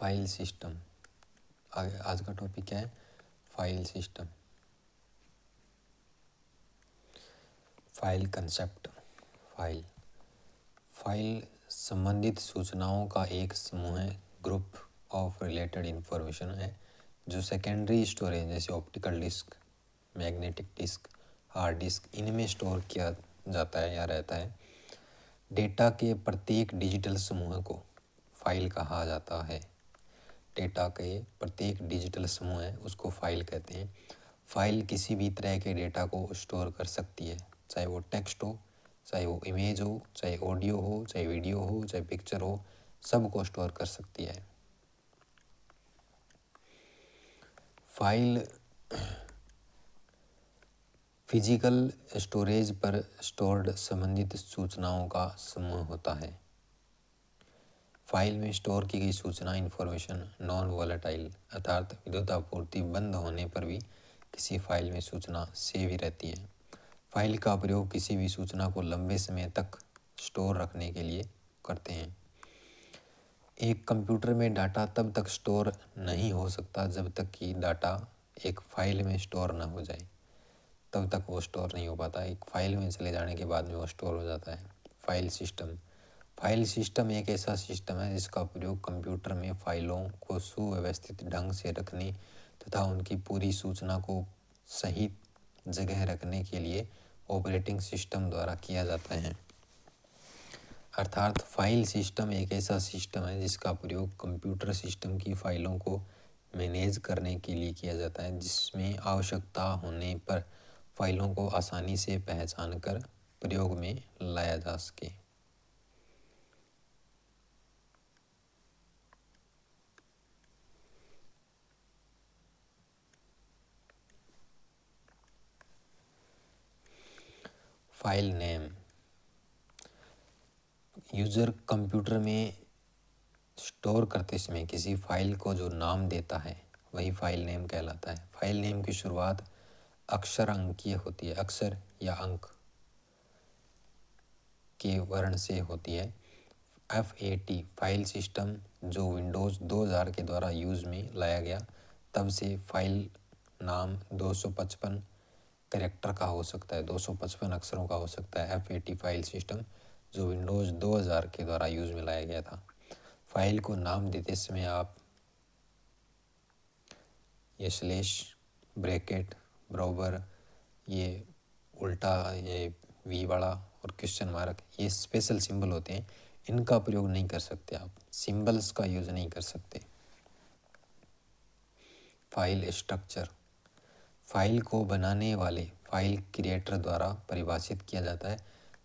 File system. आगे आज का टॉपिक है file system. File concept. File संबंधित सूचनाओं का एक समूह है, ग्रुप ऑफ रिलेटेड इंफॉर्मेशन है, जो सेकेंडरी स्टोरेज जैसे optical disk, magnetic disk, hard disk इनमें स्टोर किया जाता है या रहता है। डेटा के प्रत्येक डिजिटल समूह को फाइल कहा जाता है। डेटा के प्रत्येक डिजिटल समूह है उसको फाइल कहते हैं। फाइल किसी भी तरह के डेटा को स्टोर कर सकती है, चाहे वो टेक्स्ट हो, चाहे वो इमेज हो, चाहे ऑडियो हो, चाहे वीडियो हो, चाहे पिक्चर हो, सब को स्टोर कर सकती है। फाइल फिजिकल स्टोरेज पर स्टोर्ड संबंधित सूचनाओं का समूह होता है। फाइल में स्टोर की गई सूचना इंफॉर्मेशन नॉन वॉलेटाइल अर्थात विद्युत आपूर्ति बंद होने पर भी किसी फाइल में सूचना सेव ही रहती है। फाइल का प्रयोग किसी भी सूचना को लंबे समय तक स्टोर रखने के लिए करते हैं। एक कंप्यूटर में डाटा तब तक स्टोर नहीं हो सकता जब तक कि डाटा एक फाइल में स्टोर ना हो जाए, तब तक वो स्टोर नहीं हो पाता। एक फाइल में चले जाने के बाद में वो स्टोर हो जाता है। फाइल सिस्टम एक ऐसा सिस्टम है जिसका प्रयोग कंप्यूटर में फाइलों को सुव्यवस्थित ढंग से रखने तथा उनकी पूरी सूचना को सही जगह रखने के लिए ऑपरेटिंग सिस्टम द्वारा किया जाता है। अर्थात फाइल सिस्टम एक ऐसा सिस्टम है जिसका प्रयोग कंप्यूटर सिस्टम की फाइलों को मैनेज करने के लिए किया जाता है, जिसमें आवश्यकता होने पर फाइलों को आसानी से पहचान कर प्रयोग में लाया जा सके। File name. यूजर कंप्यूटर में स्टोर करते समय किसी फाइल को जो नाम देता है वही फाइल नेम कहलाता है। फाइल नेम की शुरुआत अक्षर अंकीय होती है, अक्षर या अंक के वर्ण से होती है। FAT फाइल सिस्टम जो विंडोज़ 2000 के द्वारा यूज़ में लाया गया, तब से फाइल नाम 255 कैरेक्टर का हो सकता है, 255 अक्षरों का हो सकता है। FAT फाइल सिस्टम जो विंडोज़ 2000 के द्वारा यूज़ में लाया गया था। फाइल को नाम देते समय आप ये स्लैश, ब्रैकेट, बराबर, ये उल्टा, ये वी वाला और क्वेश्चन मार्क, ये स्पेशल सिंबल होते हैं, इनका प्रयोग नहीं कर सकते। आप सिंबल्स का यूज़ नहीं कर सकते। File structure. फाइल को बनाने वाले फाइल क्रिएटर द्वारा परिभाषित किया जाता है।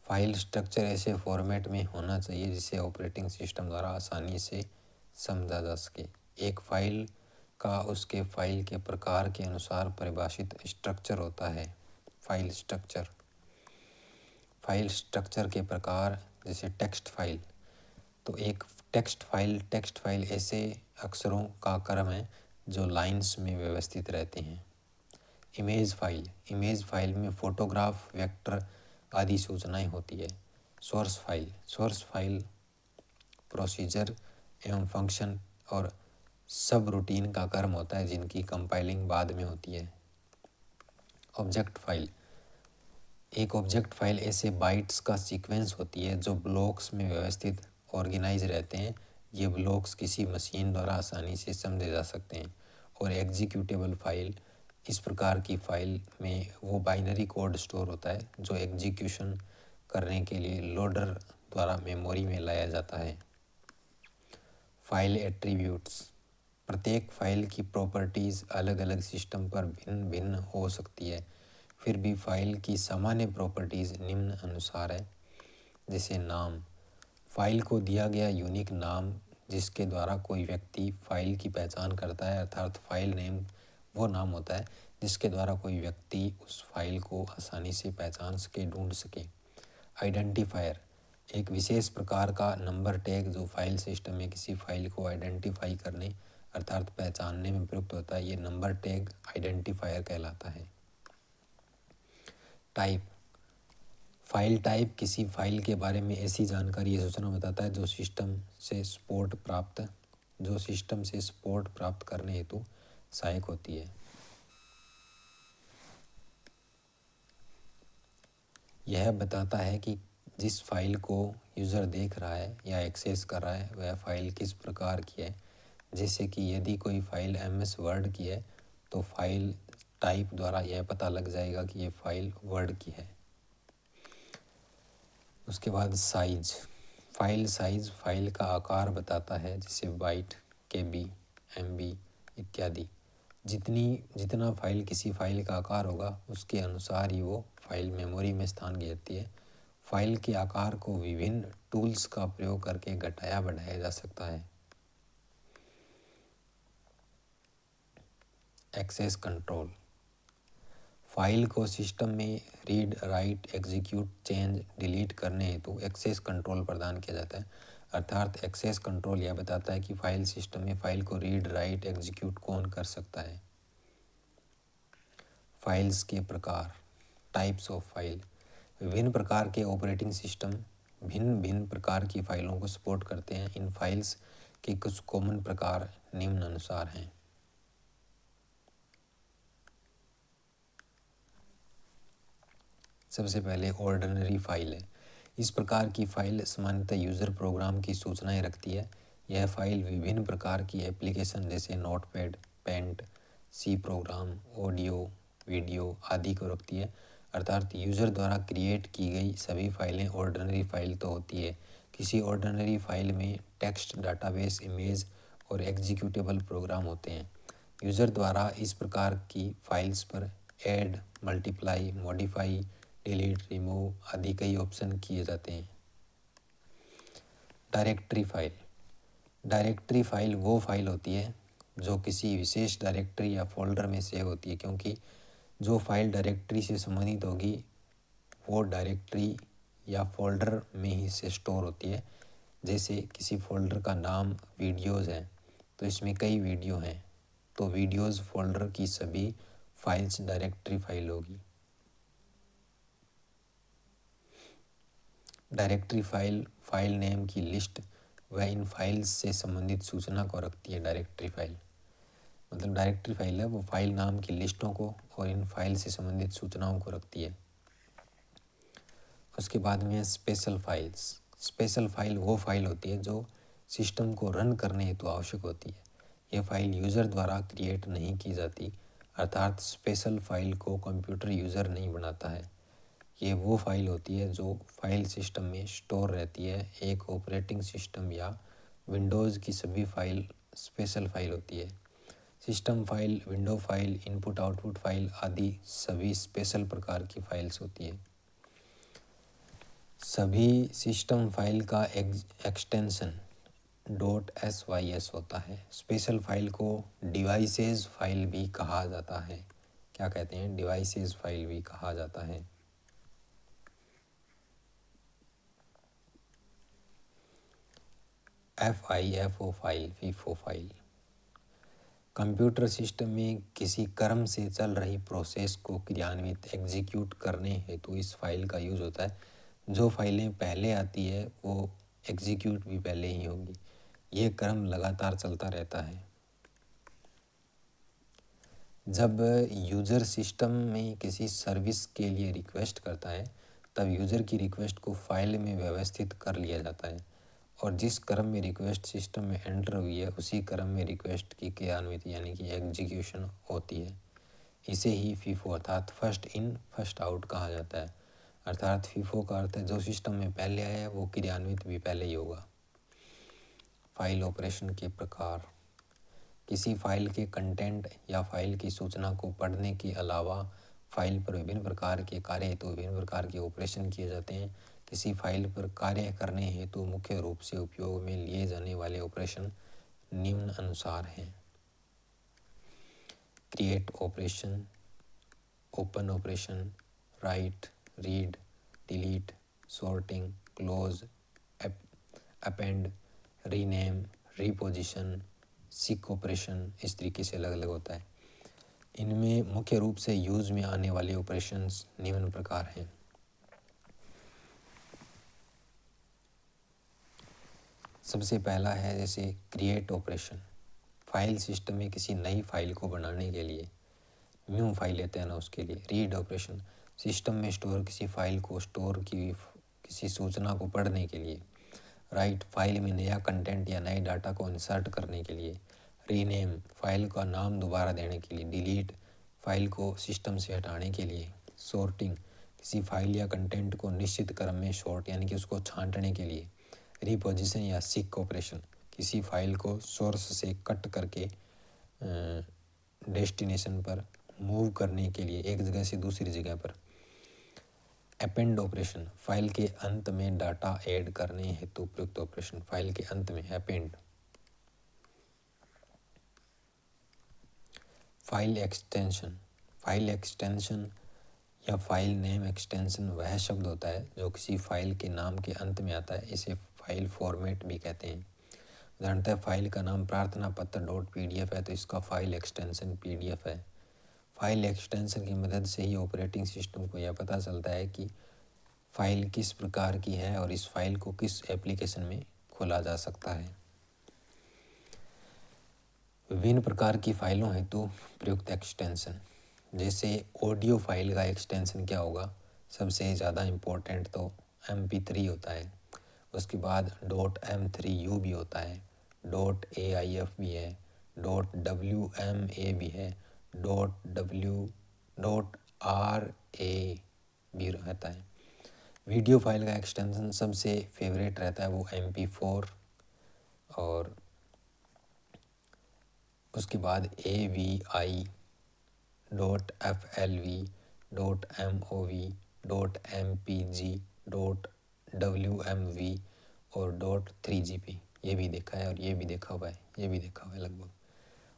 फाइल स्ट्रक्चर ऐसे फॉर्मेट में होना चाहिए जिसे ऑपरेटिंग सिस्टम द्वारा आसानी से समझा जा सके। एक फाइल का उसके फाइल के प्रकार के अनुसार परिभाषित स्ट्रक्चर होता है। फाइल स्ट्रक्चर के प्रकार जैसे टेक्स्ट फाइल, तो एक टेक्स्ट फाइल ऐसे अक्षरों का क्रम है जो लाइंस में व्यवस्थित रहते हैं। इमेज फाइल में फोटोग्राफ, वेक्टर आदि सूचनाएं होती है। सोर्स फाइल प्रोसीजर एवं फंक्शन और सब रूटीन का क्रम होता है जिनकी कंपाइलिंग बाद में होती है। एक ऑब्जेक्ट फाइल ऐसे बाइट्स का सीक्वेंस होती है जो ब्लॉक्स में व्यवस्थित ऑर्गेनाइज रहते हैं। ये ब्लॉक्स किसी मशीन द्वारा आसानी से समझे जा सकते हैं। और एग्जीक्यूटेबल फाइल, इस प्रकार की फाइल में वो बाइनरी कोड स्टोर होता है जो एग्जीक्यूशन करने के लिए लोडर द्वारा मेमोरी में लाया जाता है। File attributes. प्रत्येक फाइल की प्रॉपर्टीज़ अलग अलग सिस्टम पर भिन्न भिन्न हो सकती है, फिर भी फाइल की सामान्य प्रॉपर्टीज़ निम्न अनुसार है। जैसे नाम, फाइल को दिया गया यूनिक नाम जिसके द्वारा कोई व्यक्ति फाइल की पहचान करता है, अर्थात फाइल नेम वो नाम होता है जिसके द्वारा कोई व्यक्ति उस फाइल को आसानी से पहचान सके, ढूंढ सके। आइडेंटिफायर, एक विशेष प्रकार का नंबर टैग जो फाइल सिस्टम में किसी फाइल को आइडेंटिफाई करने अर्थात पहचानने में प्रयुक्त होता है, ये नंबर टैग आइडेंटिफायर कहलाता है। टाइप, फाइल टाइप किसी फाइल के बारे में ऐसी जानकारी या सूचना बताता है जो सिस्टम से सपोर्ट प्राप्त जो सिस्टम से सपोर्ट प्राप्त करने हेतु सहायक होती है। यह बताता है कि जिस फाइल को यूज़र देख रहा है या एक्सेस कर रहा है वह फाइल किस प्रकार की है। जैसे कि यदि कोई फाइल MS वर्ड की है तो फाइल टाइप द्वारा यह पता लग जाएगा कि यह फाइल वर्ड की है। उसके बाद साइज, फाइल साइज फाइल का आकार बताता है, जैसे बाइट, KB, MB इत्यादि। जितना फाइल किसी फाइल का आकार होगा उसके अनुसार ही वो फाइल मेमोरी में स्थान घेरती है। फाइल के आकार को विभिन्न टूल्स का प्रयोग करके घटाया बढ़ाया जा सकता है। एक्सेस कंट्रोल, फाइल को सिस्टम में read, right, execute, change, delete करने हेतु एक्सेस कंट्रोल प्रदान किया जाता है। अर्थात एक्सेस कंट्रोल यह बताता है कि फाइल सिस्टम में फाइल को रीड, राइट, एग्जीक्यूट कौन कर सकता है। फाइल्स के प्रकार, टाइप्स ऑफ फाइल, विभिन्न प्रकार के ऑपरेटिंग सिस्टम भिन्न भिन्न प्रकार की फाइलों को सपोर्ट करते हैं। इन फाइल्स के कुछ कॉमन प्रकार निम्न अनुसार हैं। सबसे पहले ऑर्डिनरी फाइल है। इस प्रकार की फाइल सामान्यतः यूज़र प्रोग्राम की सूचनाएं रखती है। यह फाइल विभिन्न प्रकार की एप्लीकेशन जैसे notepad, paint, C program, audio, video आदि को रखती है। अर्थात यूज़र द्वारा क्रिएट की गई सभी फाइलें ऑर्डिनरी फाइल तो होती है। किसी ऑर्डिनरी फाइल में टेक्स्ट, डाटाबेस, इमेज और एग्जीक्यूटेबल प्रोग्राम होते हैं। यूज़र द्वारा इस प्रकार की फाइल्स पर add, multiply, modify, delete, remove आदि कई ऑप्शन किए जाते हैं। डायरेक्टरी फाइल, डायरेक्टरी फाइल वो फाइल होती है जो किसी विशेष डायरेक्टरी या फोल्डर में सेव होती है, क्योंकि जो फाइल डायरेक्टरी से संबंधित होगी वो डायरेक्टरी या फोल्डर में ही से स्टोर होती है। जैसे किसी फोल्डर का नाम वीडियोज़ है तो इसमें कई वीडियो हैं, तो वीडियोज़ फोल्डर की सभी फाइल्स डायरेक्टरी फाइल होगी। डायरेक्टरी फाइल फाइल नेम की लिस्ट व इन फाइल्स से संबंधित सूचना को रखती है। डायरेक्टरी फाइल मतलब डायरेक्टरी फाइल है वो फाइल नाम की लिस्टों को और इन फाइल से संबंधित सूचनाओं को रखती है। उसके बाद में स्पेशल फाइल्स, स्पेशल फाइल वो फाइल होती है जो सिस्टम को रन करने हेतु आवश्यक होती है। यह फाइल यूज़र द्वारा क्रिएट नहीं की जाती, अर्थात स्पेशल फाइल को कंप्यूटर यूज़र नहीं बनाता है। ये वो फाइल होती है जो फाइल सिस्टम में स्टोर रहती है। एक ऑपरेटिंग सिस्टम या विंडोज़ की सभी फाइल स्पेशल फाइल होती है। System file, window file, input output file आदि सभी स्पेशल प्रकार की फाइल्स होती है। सभी सिस्टम फाइल का एक्सटेंशन .sys होता है। स्पेशल फाइल को डिवाइसेस फाइल भी कहा जाता है। क्या कहते हैं? डिवाइसेस फाइल भी कहा जाता है। FIFO file, FIFO file, computer system में किसी क्रम से चल रही प्रोसेस को क्रियान्वित एग्जीक्यूट करने हेतु इस फाइल का यूज़ होता है। जो फाइलें पहले आती है वो एग्जीक्यूट भी पहले ही होगी। यह क्रम लगातार चलता रहता है। जब यूज़र सिस्टम में किसी सर्विस के लिए रिक्वेस्ट करता है तब यूज़र की रिक्वेस्ट को फाइल में व्यवस्थित कर लिया जाता है और जिस क्रम में रिक्वेस्ट सिस्टम में एंटर हुई है उसी क्रम में रिक्वेस्ट की क्रियान्वित यानी कि एग्जीक्यूशन होती है। इसे ही FIFO अर्थात फर्स्ट इन फर्स्ट आउट कहा जाता है। अर्थात FIFO का अर्थ है जो सिस्टम में पहले आया है वो क्रियान्वित भी पहले ही होगा। फाइल ऑपरेशन के प्रकार, किसी फाइल के कंटेंट या फाइल की सूचना को पढ़ने के अलावा फाइल पर विभिन्न प्रकार के कार्य हेतु विभिन्न प्रकार के ऑपरेशन किए जाते हैं। किसी फाइल पर कार्य करने हेतु मुख्य रूप से उपयोग में लिए जाने वाले ऑपरेशन निम्न अनुसार हैं। Create operation, open operation, right, read, delete, sorting, close, append, rename, reposition, seek operation, इस तरीके से अलग अलग होता है। इनमें मुख्य रूप से यूज़ में आने वाले ऑपरेशंस निम्न प्रकार हैं। सबसे पहला है जैसे क्रिएट ऑपरेशन। फाइल सिस्टम में किसी नई फाइल को बनाने के लिए न्यू फाइल लेते हैं ना, उसके लिए। रीड ऑपरेशन, सिस्टम में स्टोर किसी फाइल को स्टोर की किसी सूचना को पढ़ने के लिए। राइट, फाइल में नया कंटेंट या नए डाटा को इंसर्ट करने के लिए। रीनेम, फाइल का नाम दोबारा देने के लिए। डिलीट, फाइल को सिस्टम से हटाने के लिए। सॉर्टिंग, किसी फाइल या कंटेंट को निश्चित क्रम में शॉर्ट यानी कि उसको छांटने के लिए। रिपोजिशन या सिक ऑपरेशन, किसी फाइल को सोर्स से कट करके डेस्टिनेशन पर मूव करने के लिए, एक जगह से दूसरी जगह पर। अपेंड ऑपरेशन, फाइल के अंत में डाटा ऐड करने हेतु प्रयुक्त ऑपरेशन। फाइल के अंत में append. File extension, file extension या फाइल नेम एक्सटेंशन वह शब्द होता है जो किसी फाइल के नाम के अंत में आता है। इसे फाइल फॉर्मेट भी कहते हैं। उदाहरणतः फाइल का नाम प्रार्थना पत्र .pdf है तो इसका फाइल एक्सटेंशन pdf है। फाइल एक्सटेंशन की मदद से ही ऑपरेटिंग सिस्टम को यह पता चलता है कि फाइल किस प्रकार की है और इस फाइल को किस एप्लीकेशन में खोला जा सकता है। विभिन्न प्रकार की फाइलों हेतु प्रयुक्त एक्सटेंशन, जैसे ऑडियो फाइल का एक्सटेंशन क्या होगा, सबसे ज़्यादा इम्पोर्टेंट तो MP3 होता है। उसके बाद .m3u भी होता है, .aif भी है, .wma भी है, .ra भी रहता है। वीडियो फाइल का एक्सटेंशन सबसे फेवरेट रहता है वो MP4 और उसके बाद AVI, .FLV, .MOV, .MPG, .WMV और .3GP। ये भी देखा है और ये भी देखा हुआ है, ये भी देखा हुआ है लगभग।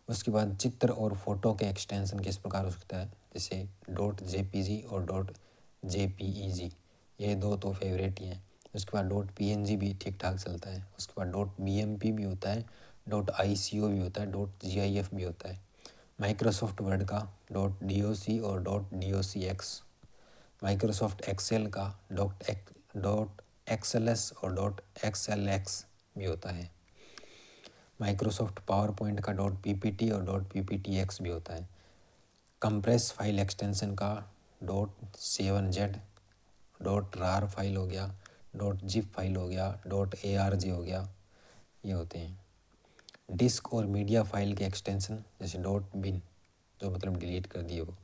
उसके बाद चित्र और फोटो के एक्सटेंशन किस प्रकार हो सकता है, जैसे .jpg और .jpeg, ये दो तो फेवरेट ही हैं। उसके बाद .png भी ठीक ठाक चलता है। उसके बाद .bmp भी होता है, .ico भी होता है, .gif भी होता है। माइक्रोसॉफ्ट वर्ड का .doc और .docx, माइक्रोसॉफ्ट एक्सेल का .xls और .xlx भी होता है। माइक्रोसॉफ्ट पावर पॉइंट का .ppt और .pptx भी होता है। कंप्रेस फाइल एक्सटेंशन का .7z, .rar फाइल हो गया, .zip फाइल हो गया, .arg हो गया, ये होते हैं। डिस्क और मीडिया फाइल के एक्सटेंशन जैसे .bin जो मतलब डिलीट कर दिए वो,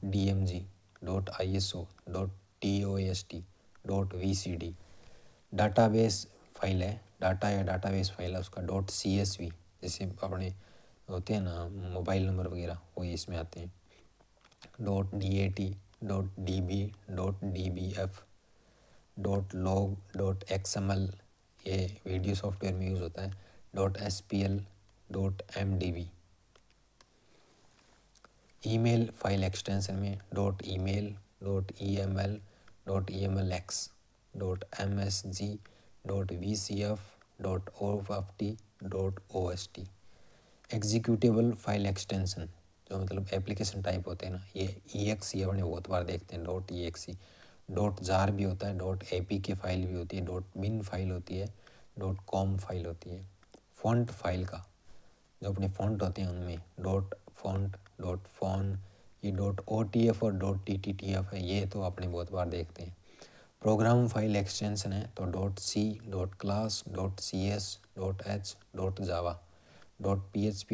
.dmg, .iso, .tost, .vcd। Database file है, डाटा या डाटाबेस फाइल है उसका .csv, जैसे अपने होते हैं ना मोबाइल नंबर वगैरह, वो इसमें आते हैं। .dat, .db, .dbf, .log, .xml, ये वीडियो सॉफ्टवेयर में यूज़ होता है। .spl, .mdb। Email file extension में .email, .eml, .emlx, .msg, .vcf, .oft, .ost। Executable file extension जो मतलब एप्लीकेशन टाइप होते हैं ना, ये exe अपने बहुत बार देखते हैं, .exe। .jar भी होता है, .apk फाइल भी होती है, .bin फाइल होती है, .com फाइल होती है। फ़ॉन्ट फाइल का जो अपने फ़ॉन्ट होते हैं उनमें .font, .fon, ये .otf और .ttf है, ये तो आपने बहुत बार देखते हैं। प्रोग्राम फाइल एक्सटेंशन है तो .c, .class, .cs, .h, .java, .php,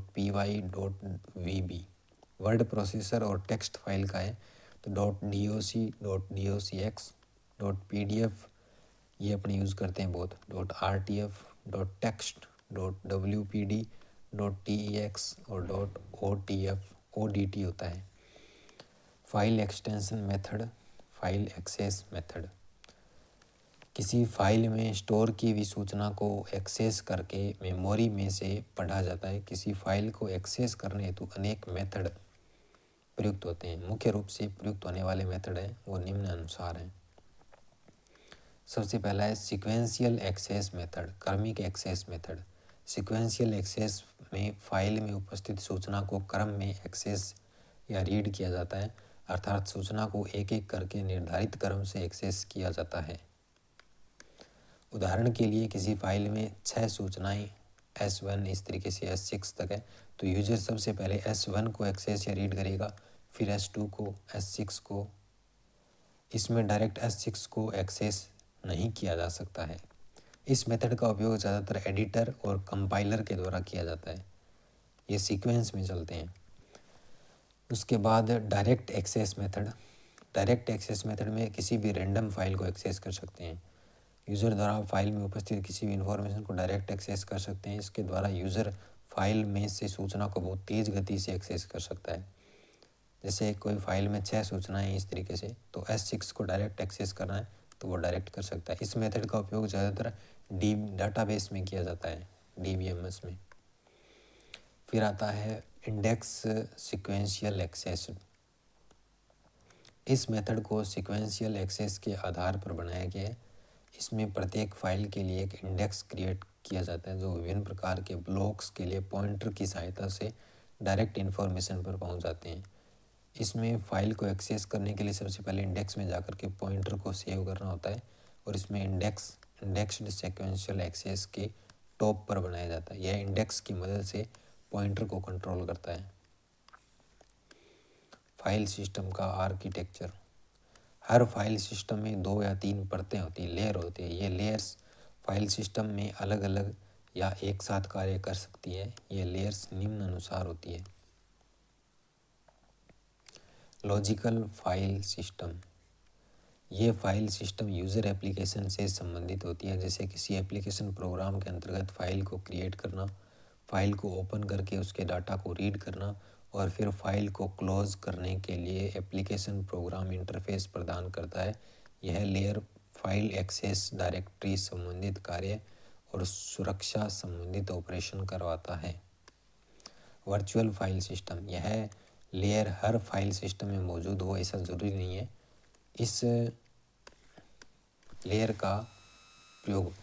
.py, .vb। Word processor और टेक्स्ट फाइल का है तो .doc, .docx, .pdf, ये अपने यूज़ करते हैं बहुत, .rtf, .text, .wpd, .tex और .odt होता है। File extension method, file access method, किसी फाइल में स्टोर की हुई सूचना को एक्सेस करके मेमोरी में से पढ़ा जाता है। किसी फाइल को एक्सेस करने हेतु अनेक मेथड प्रयुक्त होते हैं। मुख्य रूप से प्रयुक्त होने वाले मेथड हैं वो निम्न अनुसार हैं। सबसे पहला है सीक्वेंशियल एक्सेस मेथड, क्रमिक एक्सेस मेथड। सीक्वेंशियल एक्सेस में फाइल में उपस्थित सूचना को क्रम में एक्सेस या रीड किया जाता है, अर्थात सूचना को एक एक करके निर्धारित क्रम से एक्सेस किया जाता है। उदाहरण के लिए किसी फाइल में 6 सूचनाएं S1 इस तरीके से S6 तक है, तो यूजर सबसे पहले S1 को एक्सेस या रीड करेगा, फिर S2 को, S6 को। इसमें डायरेक्ट S6 को एक्सेस नहीं किया जा सकता है। इस मेथड का उपयोग ज़्यादातर एडिटर और कंपाइलर के द्वारा किया जाता है। ये सीक्वेंस में चलते हैं। उसके बाद direct access method. Direct access method में किसी भी रैंडम फाइल को एक्सेस कर सकते हैं। यूज़र द्वारा फाइल में उपस्थित किसी भी इंफॉर्मेशन को डायरेक्ट एक्सेस कर सकते हैं। इसके द्वारा यूज़र फाइल में से सूचना को बहुत तेज़ गति से एक्सेस कर सकता है। जैसे कोई फाइल में 6 सूचनाएं हैं इस तरीके से, तो S6 को डायरेक्ट एक्सेस करना है तो वो डायरेक्ट कर सकता है। इस मेथड का उपयोग ज़्यादातर डाटाबेस में किया जाता है, DBMS में। फिर आता है इंडेक्स सीक्वेंशियल एक्सेस। इस मेथड को सीक्वेंशियल एक्सेस के आधार पर बनाया गया है। इसमें प्रत्येक फाइल के लिए एक इंडेक्स क्रिएट किया जाता है जो विभिन्न प्रकार के ब्लॉक्स के लिए पॉइंटर की सहायता से डायरेक्ट इन्फॉर्मेशन पर पहुंच जाते हैं। इसमें फ़ाइल को एक्सेस करने के लिए सबसे पहले इंडेक्स में जाकर के पॉइंटर को सेव करना होता है, और इसमें इंडेक्स्ड सीक्वेंशियल एक्सेस के टॉप पर बनाया जाता है। यह इंडेक्स की मदद से पॉइंटर को कंट्रोल करता है। फाइल सिस्टम का आर्किटेक्चर। हर फाइल सिस्टम में 2 या 3 परतें होती हैं, लेयर होती है। ये लेयर्स फाइल सिस्टम में अलग अलग या एक साथ कार्य कर सकती है। ये लेयर्स निम्न अनुसार होती है। Logical file system. ये फाइल सिस्टम यूज़र एप्लीकेशन से संबंधित होती है। जैसे किसी एप्लीकेशन प्रोग्राम के अंतर्गत फ़ाइल को क्रिएट करना, फ़ाइल को ओपन करके उसके डाटा को रीड करना और फिर फाइल को क्लोज करने के लिए एप्लीकेशन प्रोग्राम इंटरफेस प्रदान करता है। यह लेयर फाइल एक्सेस, डायरेक्टरी संबंधित कार्य और सुरक्षा संबंधित ऑपरेशन करवाता है। Virtual file system. यह लेयर हर फाइल सिस्टम में मौजूद हो ऐसा ज़रूरी नहीं है। इस लेयर का प्रयोग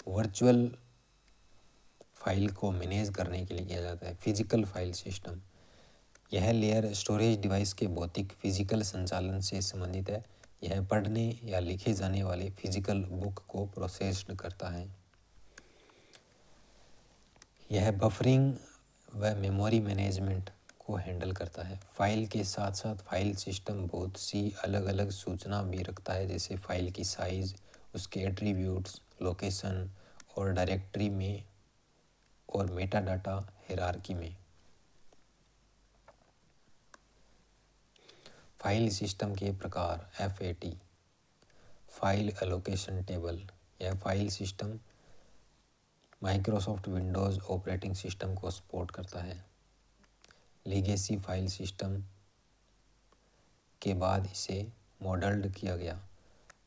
वर्चुअल फाइल को मैनेज करने के लिए किया जाता है। Physical file system. यह लेयर स्टोरेज डिवाइस के भौतिक फिजिकल संचालन से संबंधित है। यह पढ़ने या लिखे जाने वाले फिजिकल बुक को प्रोसेस्ड करता है। यह बफरिंग व मेमोरी मैनेजमेंट को हैंडल करता है। फाइल के साथ साथ फाइल सिस्टम बहुत सी अलग अलग सूचना भी रखता है, जैसे फाइल की साइज़, उसके एट्रीब्यूट्स, लोकेशन और डायरेक्टरी में और मेटा डाटा हायरार्की में। फाइल सिस्टम के प्रकार। FAT file allocation table. यह file system Microsoft Windows operating system को सपोर्ट करता है। लीगेसी फाइल सिस्टम के बाद इसे मॉडल्ड किया गया।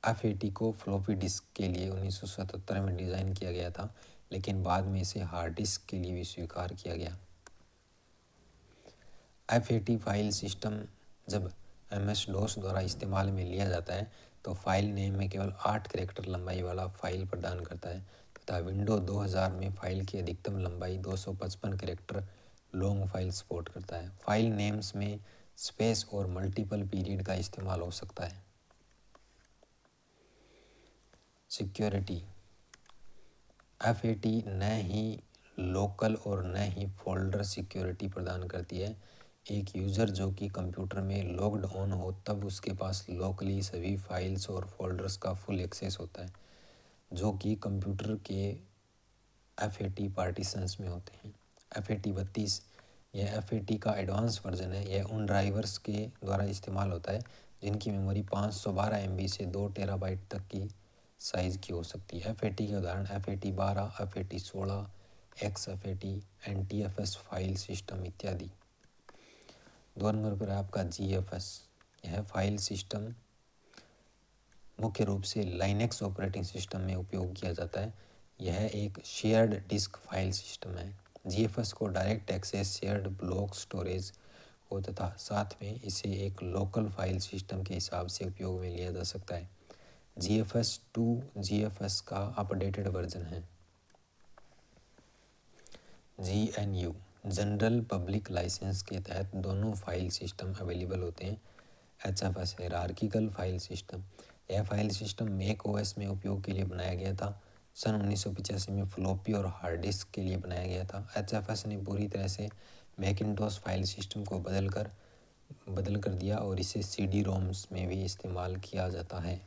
FAT को फ्लॉपी डिस्क के लिए 1977 में डिज़ाइन किया गया था, लेकिन बाद में इसे हार्ड डिस्क के लिए भी स्वीकार किया गया। FAT फाइल सिस्टम जब MS-DOS द्वारा इस्तेमाल में लिया जाता है तो फाइल नेम में केवल 8 कैरेक्टर लंबाई वाला फाइल प्रदान करता है, तथा विंडो 2000 में फाइल की अधिकतम लंबाई 255 कैरेक्टर लॉन्ग फाइल सपोर्ट करता है। फाइल नेम्स में स्पेस और मल्टीपल पीरियड का इस्तेमाल हो सकता है। सिक्योरिटी। FAT न ही लोकल और न ही फोल्डर सिक्योरिटी प्रदान करती है। एक यूज़र जो कि कंप्यूटर में लॉग्ड ऑन हो तब उसके पास लोकली सभी फाइल्स और फोल्डर्स का फुल एक्सेस होता है, जो कि कंप्यूटर के FAT पार्टीशंस में होते हैं। FAT 32 यह FAT का एडवांस वर्जन है। यह उन ड्राइवर्स के द्वारा इस्तेमाल होता है जिनकी मेमोरी 512 MB से 2 टेराबाइट तक की साइज़ की हो सकती है। FAT के उदाहरण FAT 12, FAT 16, XFAT, NTFS file system इत्यादि। 2 नंबर पर आपका GFS। यह फाइल सिस्टम मुख्य रूप से लाइनेक्स ऑपरेटिंग सिस्टम में उपयोग किया जाता है। यह एक शेयर्ड डिस्क फाइल सिस्टम है। GFS को direct access, shared block storage हो तथा साथ में इसे एक लोकल फाइल सिस्टम के हिसाब से उपयोग में लिया जा सकता है। GFS 2 GFS का अपडेटेड वर्जन है। GNU जनरल पब्लिक लाइसेंस के तहत दोनों फाइल सिस्टम अवेलेबल होते हैं। HFS hierarchical file system. यह फाइल सिस्टम मैक OS में उपयोग के लिए बनाया गया था। सन 1985 में फ्लॉपी और हार्ड डिस्क के लिए बनाया गया था। HFS ने पूरी तरह से मैकिन्टोश फाइल सिस्टम को बदल कर दिया और इसे CD रोम्स में भी इस्तेमाल किया जाता है।